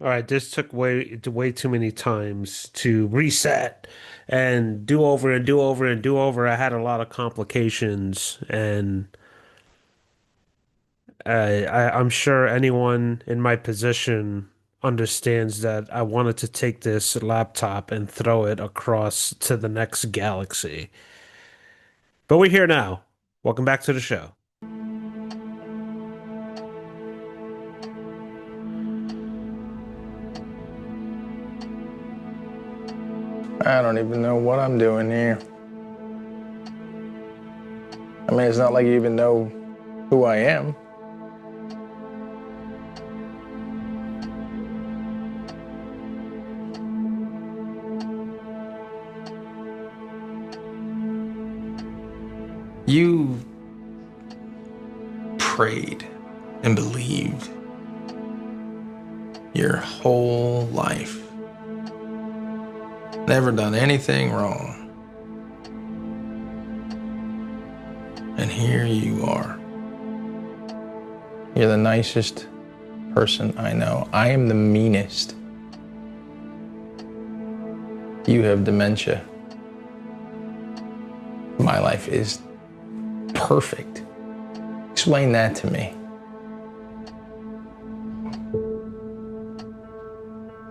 All right, this took way too many times to reset and do over and do over and do over. I had a lot of complications, and I'm sure anyone in my position understands that I wanted to take this laptop and throw it across to the next galaxy. But we're here now. Welcome back to the show. I don't even know what I'm doing here. I mean, it's not like you even know who I am. You prayed and believed your whole life. Never done anything wrong. And here you are. You're the nicest person I know. I am the meanest. You have dementia. My life is perfect. Explain that to me.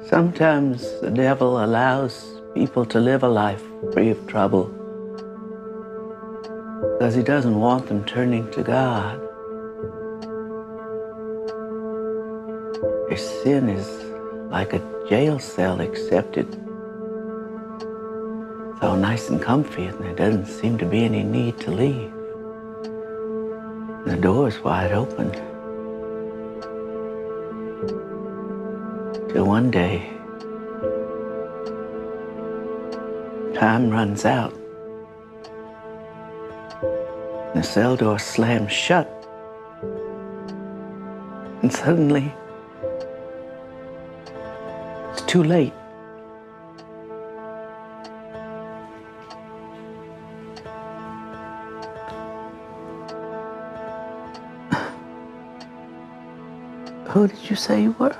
Sometimes the devil allows people to live a life free of trouble because he doesn't want them turning to God. Their sin is like a jail cell, except it's all nice and comfy and there doesn't seem to be any need to leave. The door's wide open. Till one day, time runs out. The cell door slams shut. And suddenly, it's too late. Who did you say you were?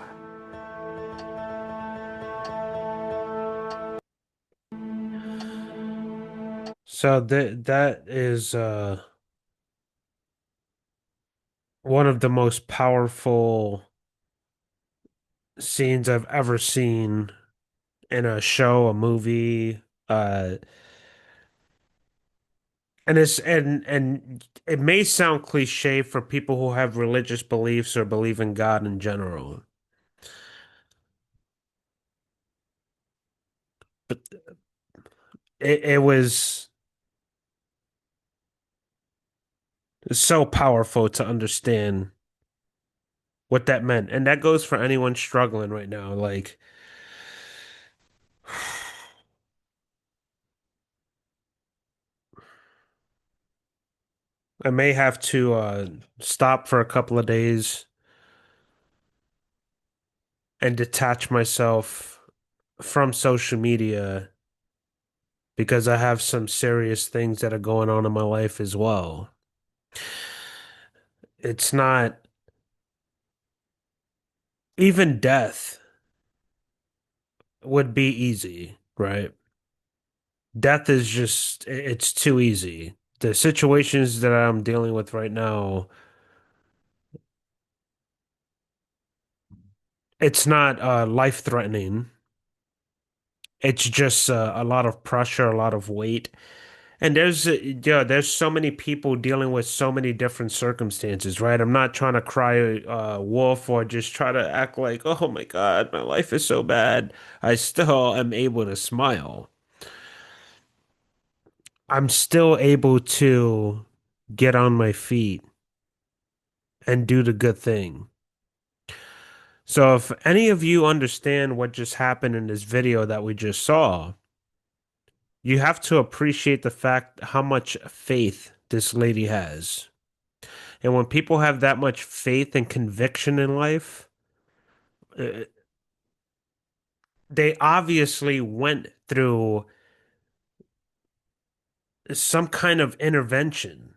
So that is one of the most powerful scenes I've ever seen in a show, a movie, and it may sound cliche for people who have religious beliefs or believe in God in general, but it was so powerful to understand what that meant, and that goes for anyone struggling right now. Like, I may have to stop for a couple of days and detach myself from social media because I have some serious things that are going on in my life as well. It's not even death would be easy, right? Death is just, it's too easy. The situations that I'm dealing with right now, it's not life-threatening. It's just a lot of pressure, a lot of weight. And there's so many people dealing with so many different circumstances, right? I'm not trying to cry wolf or just try to act like, oh my God, my life is so bad. I still am able to smile. I'm still able to get on my feet and do the good thing. So if any of you understand what just happened in this video that we just saw, you have to appreciate the fact how much faith this lady has. And when people have that much faith and conviction in life, uh, they obviously went through some kind of intervention.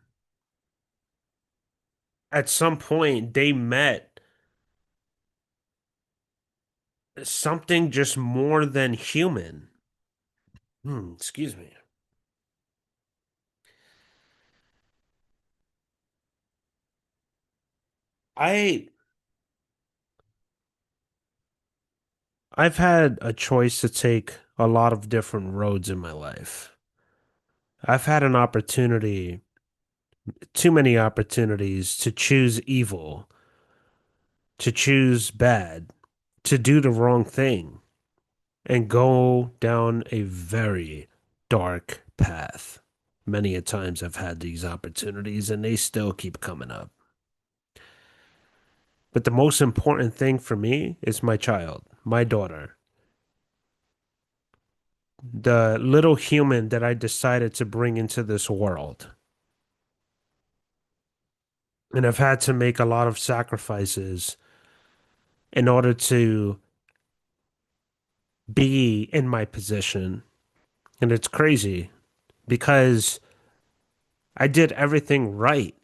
At some point, they met something just more than human. Excuse me. I I've had a choice to take a lot of different roads in my life. I've had an opportunity, too many opportunities to choose evil, to choose bad, to do the wrong thing, and go down a very dark path. Many a times I've had these opportunities and they still keep coming up. But the most important thing for me is my child, my daughter, the little human that I decided to bring into this world. And I've had to make a lot of sacrifices in order to be in my position. And it's crazy because I did everything right.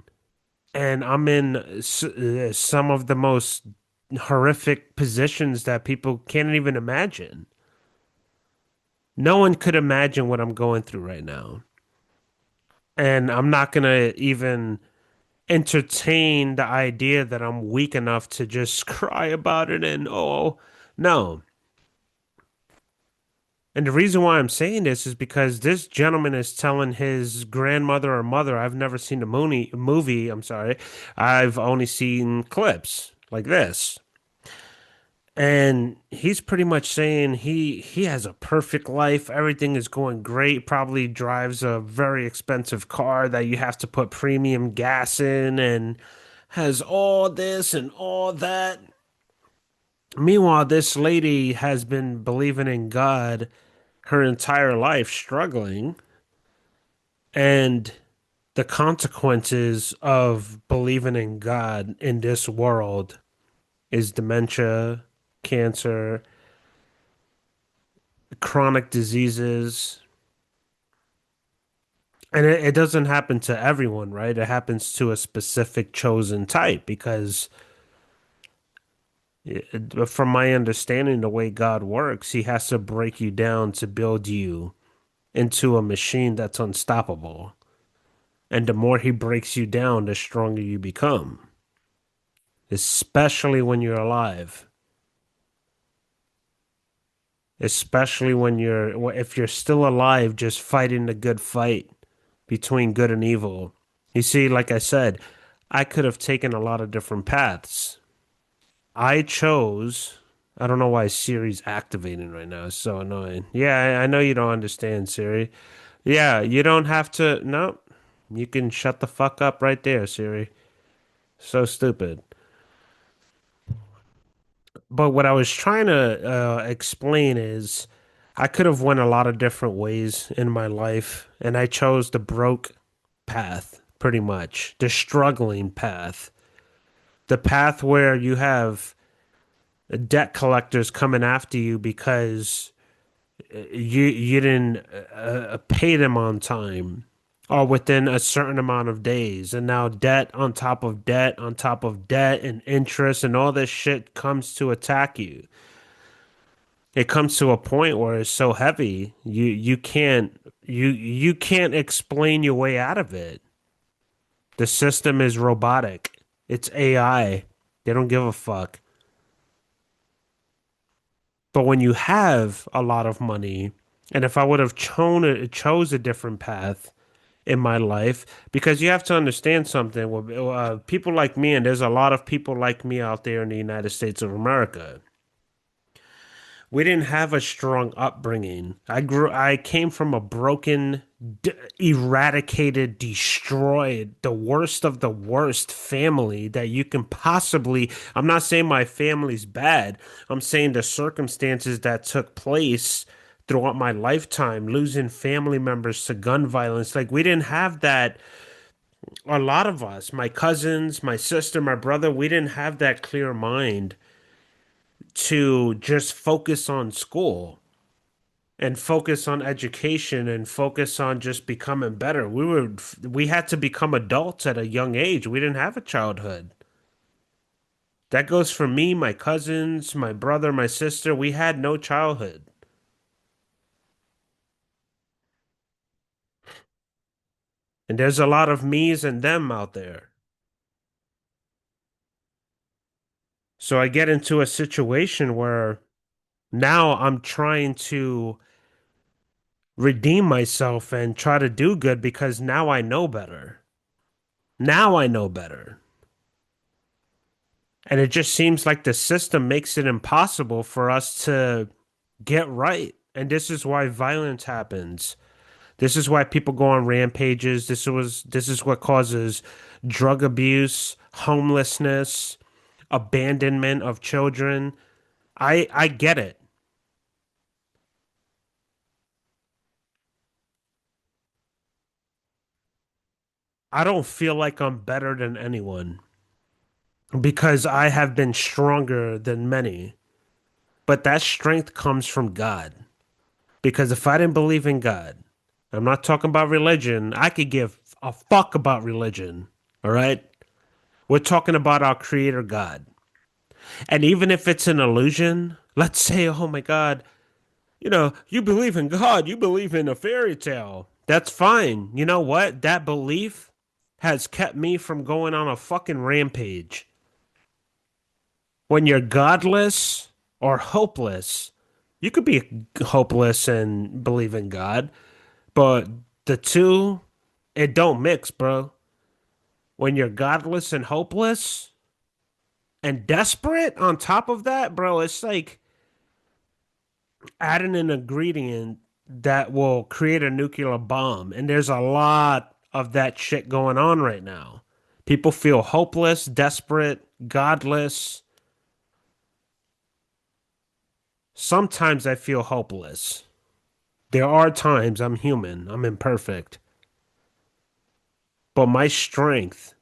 And I'm in some of the most horrific positions that people can't even imagine. No one could imagine what I'm going through right now. And I'm not going to even entertain the idea that I'm weak enough to just cry about it and, oh, no. And the reason why I'm saying this is because this gentleman is telling his grandmother or mother, I've never seen the movie, I'm sorry. I've only seen clips like this. And he's pretty much saying he has a perfect life. Everything is going great. Probably drives a very expensive car that you have to put premium gas in and has all this and all that. Meanwhile, this lady has been believing in God her entire life, struggling, and the consequences of believing in God in this world is dementia, cancer, chronic diseases. And it doesn't happen to everyone, right? It happens to a specific chosen type because, from my understanding, the way God works, He has to break you down to build you into a machine that's unstoppable. And the more He breaks you down, the stronger you become, especially when you're alive, especially when if you're still alive, just fighting the good fight between good and evil. You see, like I said, I could have taken a lot of different paths. I chose, I don't know why Siri's activating right now. It's so annoying. Yeah, I know you don't understand, Siri. Yeah, you don't have to, no, you can shut the fuck up right there, Siri. So stupid. But what I was trying to explain is I could have went a lot of different ways in my life, and I chose the broke path, pretty much, the struggling path, the path where you have debt collectors coming after you because you didn't pay them on time or within a certain amount of days, and now debt on top of debt on top of debt and interest and all this shit comes to attack you. It comes to a point where it's so heavy you can't explain your way out of it. The system is robotic. It's AI. They don't give a fuck. But when you have a lot of money, and if I would have chose a different path in my life, because you have to understand something, people like me, and there's a lot of people like me out there in the United States of America. We didn't have a strong upbringing. I came from a broken, eradicated, destroyed, the worst of the worst family that you can possibly. I'm not saying my family's bad. I'm saying the circumstances that took place throughout my lifetime, losing family members to gun violence. Like, we didn't have that. A lot of us, my cousins, my sister, my brother, we didn't have that clear mind to just focus on school and focus on education and focus on just becoming better. We had to become adults at a young age. We didn't have a childhood. That goes for me, my cousins, my brother, my sister. We had no childhood. And there's a lot of me's and them out there. So I get into a situation where now I'm trying to redeem myself and try to do good because now I know better. Now I know better. And it just seems like the system makes it impossible for us to get right. And this is why violence happens. This is why people go on rampages. This is what causes drug abuse, homelessness, abandonment of children. I get it. I don't feel like I'm better than anyone because I have been stronger than many. But that strength comes from God. Because if I didn't believe in God, I'm not talking about religion. I could give a fuck about religion. All right? We're talking about our creator God. And even if it's an illusion, let's say, oh my God, you believe in God, you believe in a fairy tale. That's fine. You know what? That belief has kept me from going on a fucking rampage. When you're godless or hopeless, you could be hopeless and believe in God, but the two, it don't mix, bro. When you're godless and hopeless and desperate on top of that, bro, it's like adding an ingredient that will create a nuclear bomb. And there's a lot of that shit going on right now. People feel hopeless, desperate, godless. Sometimes I feel hopeless. There are times I'm human, I'm imperfect. But my strength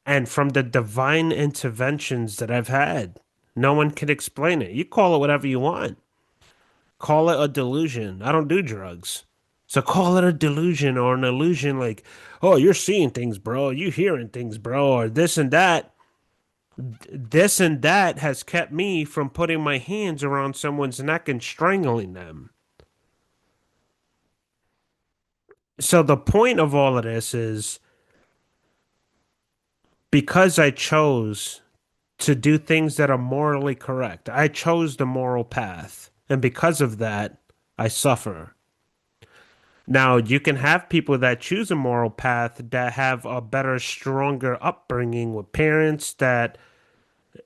and from the divine interventions that I've had, no one can explain it. You call it whatever you want. Call it a delusion. I don't do drugs. So call it a delusion or an illusion like, oh, you're seeing things, bro. You hearing things, bro, or this and that. This and that has kept me from putting my hands around someone's neck and strangling them. So the point of all of this is because I chose to do things that are morally correct. I chose the moral path. And because of that, I suffer. Now, you can have people that choose a moral path that have a better, stronger upbringing with parents that,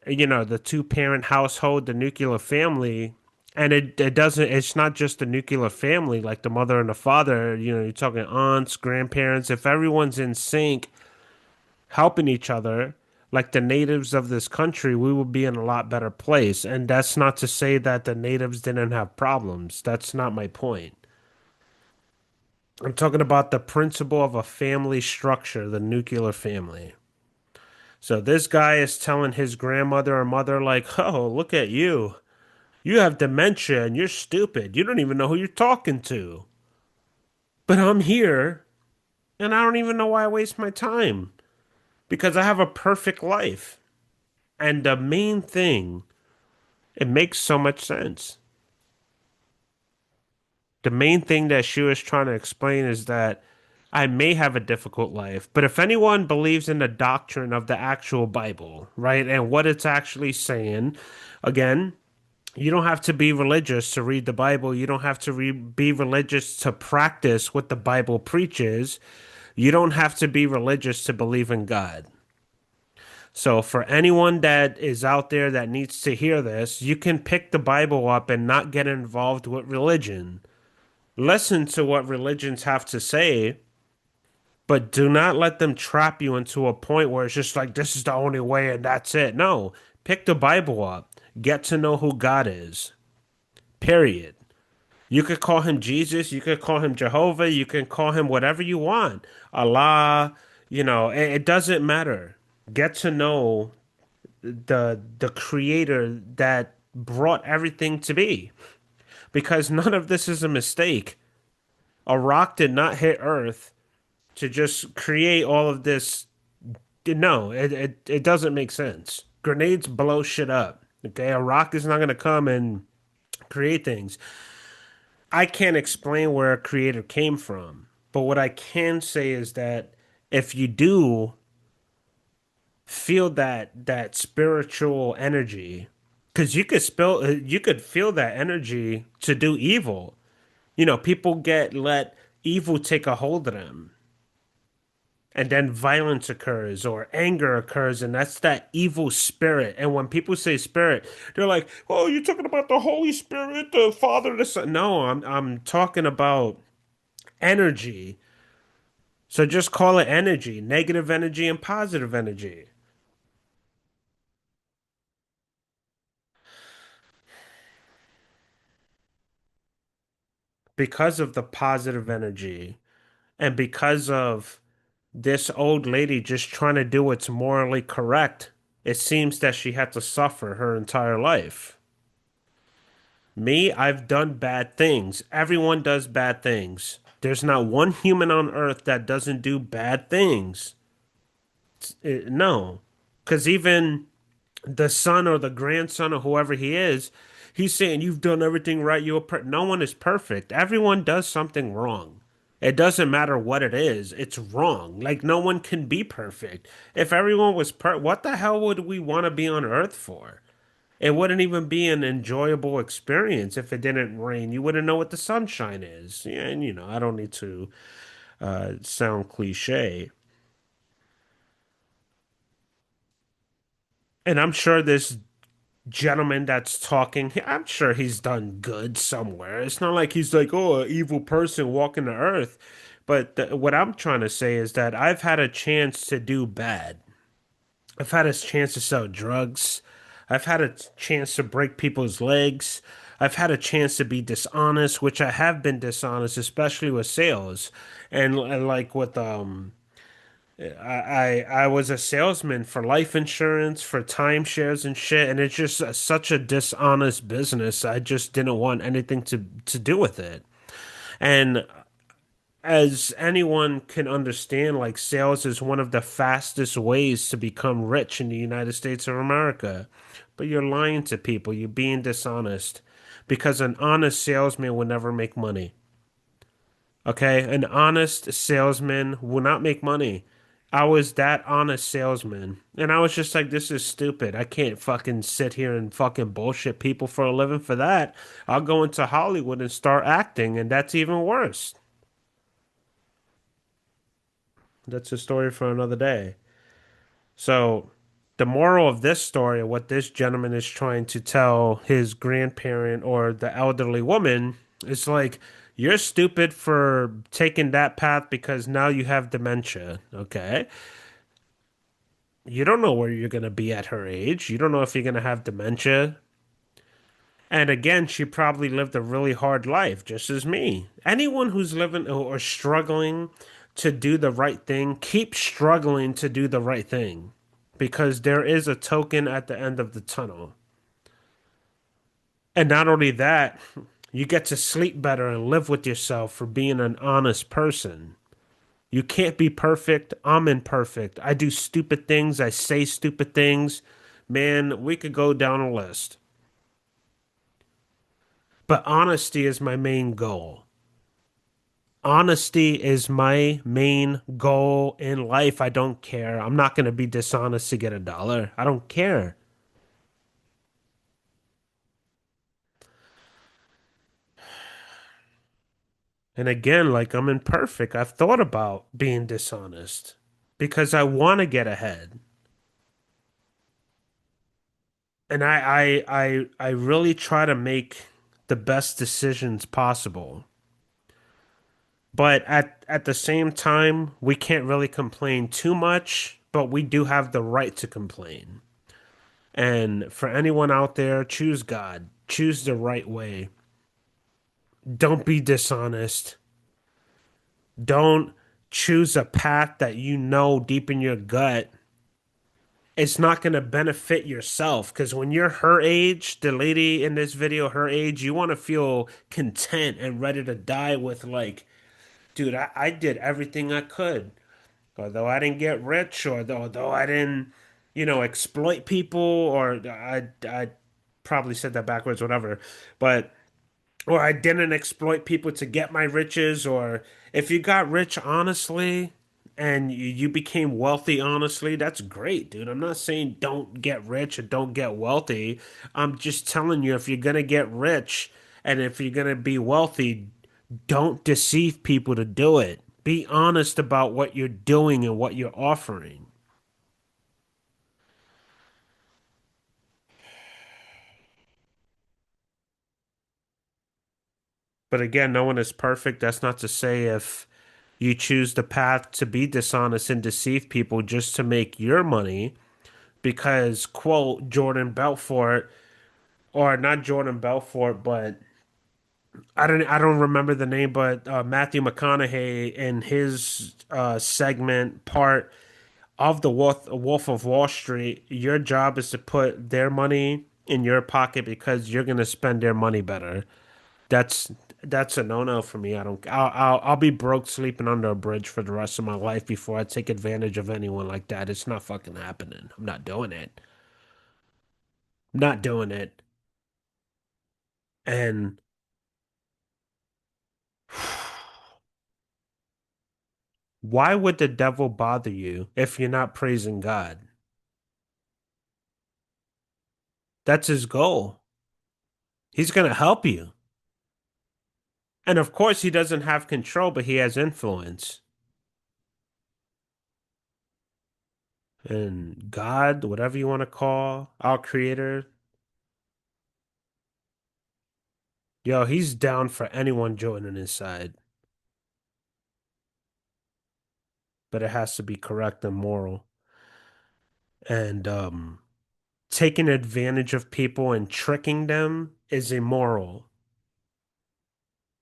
the two parent household, the nuclear family. And it doesn't, it's not just the nuclear family, like the mother and the father, you're talking aunts, grandparents. If everyone's in sync, helping each other, like the natives of this country, we would be in a lot better place. And that's not to say that the natives didn't have problems. That's not my point. I'm talking about the principle of a family structure, the nuclear family. So this guy is telling his grandmother or mother, like, oh, look at you. You have dementia and you're stupid. You don't even know who you're talking to. But I'm here and I don't even know why I waste my time because I have a perfect life. And the main thing, it makes so much sense. The main thing that she was trying to explain is that I may have a difficult life, but if anyone believes in the doctrine of the actual Bible, right, and what it's actually saying, again, you don't have to be religious to read the Bible. You don't have to be religious to practice what the Bible preaches. You don't have to be religious to believe in God. So, for anyone that is out there that needs to hear this, you can pick the Bible up and not get involved with religion. Listen to what religions have to say, but do not let them trap you into a point where it's just like, this is the only way and that's it. No, pick the Bible up, get to know who God is, period. You could call him Jesus, you could call him Jehovah, you can call him whatever you want. Allah, it doesn't matter. Get to know the creator that brought everything to be because none of this is a mistake. A rock did not hit Earth to just create all of this. No, it doesn't make sense. Grenades blow shit up. Okay, a rock is not gonna come and create things. I can't explain where a creator came from, but what I can say is that if you do feel that spiritual energy, because you could feel that energy to do evil. You know, people get let evil take a hold of them, and then violence occurs or anger occurs, and that's that evil spirit. And when people say spirit, they're like, "Oh, you're talking about the Holy Spirit, the Father, the Son." No, I'm talking about energy. So just call it energy, negative energy and positive energy. Because of the positive energy and because of this old lady just trying to do what's morally correct, it seems that she had to suffer her entire life. Me, I've done bad things. Everyone does bad things. There's not one human on earth that doesn't do bad things. No. Because even the son or the grandson or whoever he is, he's saying, "You've done everything right. No one is perfect. Everyone does something wrong. It doesn't matter what it is. It's wrong. Like no one can be perfect. If everyone was what the hell would we want to be on Earth for? It wouldn't even be an enjoyable experience if it didn't rain. You wouldn't know what the sunshine is. Yeah, and I don't need to sound cliche. And I'm sure this gentleman that's talking, I'm sure he's done good somewhere. It's not like he's like, oh, an evil person walking the earth. But what I'm trying to say is that I've had a chance to do bad. I've had a chance to sell drugs. I've had a chance to break people's legs. I've had a chance to be dishonest, which I have been dishonest, especially with sales. And like with I was a salesman for life insurance, for timeshares and shit, and it's just such a dishonest business. I just didn't want anything to do with it. And as anyone can understand, like sales is one of the fastest ways to become rich in the United States of America. But you're lying to people, you're being dishonest because an honest salesman will never make money. Okay, an honest salesman will not make money. I was that honest salesman, and I was just like, this is stupid. I can't fucking sit here and fucking bullshit people for a living for that. I'll go into Hollywood and start acting, and that's even worse. That's a story for another day. So, the moral of this story, what this gentleman is trying to tell his grandparent or the elderly woman, is like, you're stupid for taking that path because now you have dementia. Okay. You don't know where you're going to be at her age. You don't know if you're going to have dementia. And again, she probably lived a really hard life, just as me. Anyone who's living or struggling to do the right thing, keep struggling to do the right thing because there is a token at the end of the tunnel. And not only that, you get to sleep better and live with yourself for being an honest person. You can't be perfect. I'm imperfect. I do stupid things. I say stupid things. Man, we could go down a list. But honesty is my main goal. Honesty is my main goal in life. I don't care. I'm not going to be dishonest to get a dollar. I don't care. And again, like I'm imperfect. I've thought about being dishonest because I want to get ahead. And I really try to make the best decisions possible. But at the same time, we can't really complain too much, but we do have the right to complain. And for anyone out there, choose God. Choose the right way. Don't be dishonest. Don't choose a path that you know deep in your gut it's not going to benefit yourself. Because when you're her age, the lady in this video, her age, you want to feel content and ready to die with, like, dude, I did everything I could. Although I didn't get rich, or although I didn't, exploit people, or I probably said that backwards, whatever. But or I didn't exploit people to get my riches, or if you got rich honestly and you became wealthy honestly, that's great, dude. I'm not saying don't get rich or don't get wealthy. I'm just telling you if you're gonna get rich and if you're gonna be wealthy, don't deceive people to do it. Be honest about what you're doing and what you're offering. But again, no one is perfect. That's not to say if you choose the path to be dishonest and deceive people just to make your money, because, quote, Jordan Belfort, or not Jordan Belfort, but I don't remember the name, but Matthew McConaughey in his segment part of the Wolf of Wall Street, your job is to put their money in your pocket because you're gonna spend their money better. That's that's a no-no for me. I don't. I'll be broke sleeping under a bridge for the rest of my life before I take advantage of anyone like that. It's not fucking happening. I'm not doing it. I'm not doing it. And why would the devil bother you if you're not praising God? That's his goal. He's gonna help you. And of course, he doesn't have control, but he has influence. And God, whatever you want to call our creator, yo, he's down for anyone joining his side. But it has to be correct and moral. And taking advantage of people and tricking them is immoral.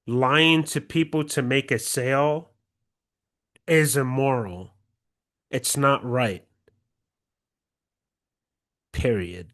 Lying to people to make a sale is immoral. It's not right. Period.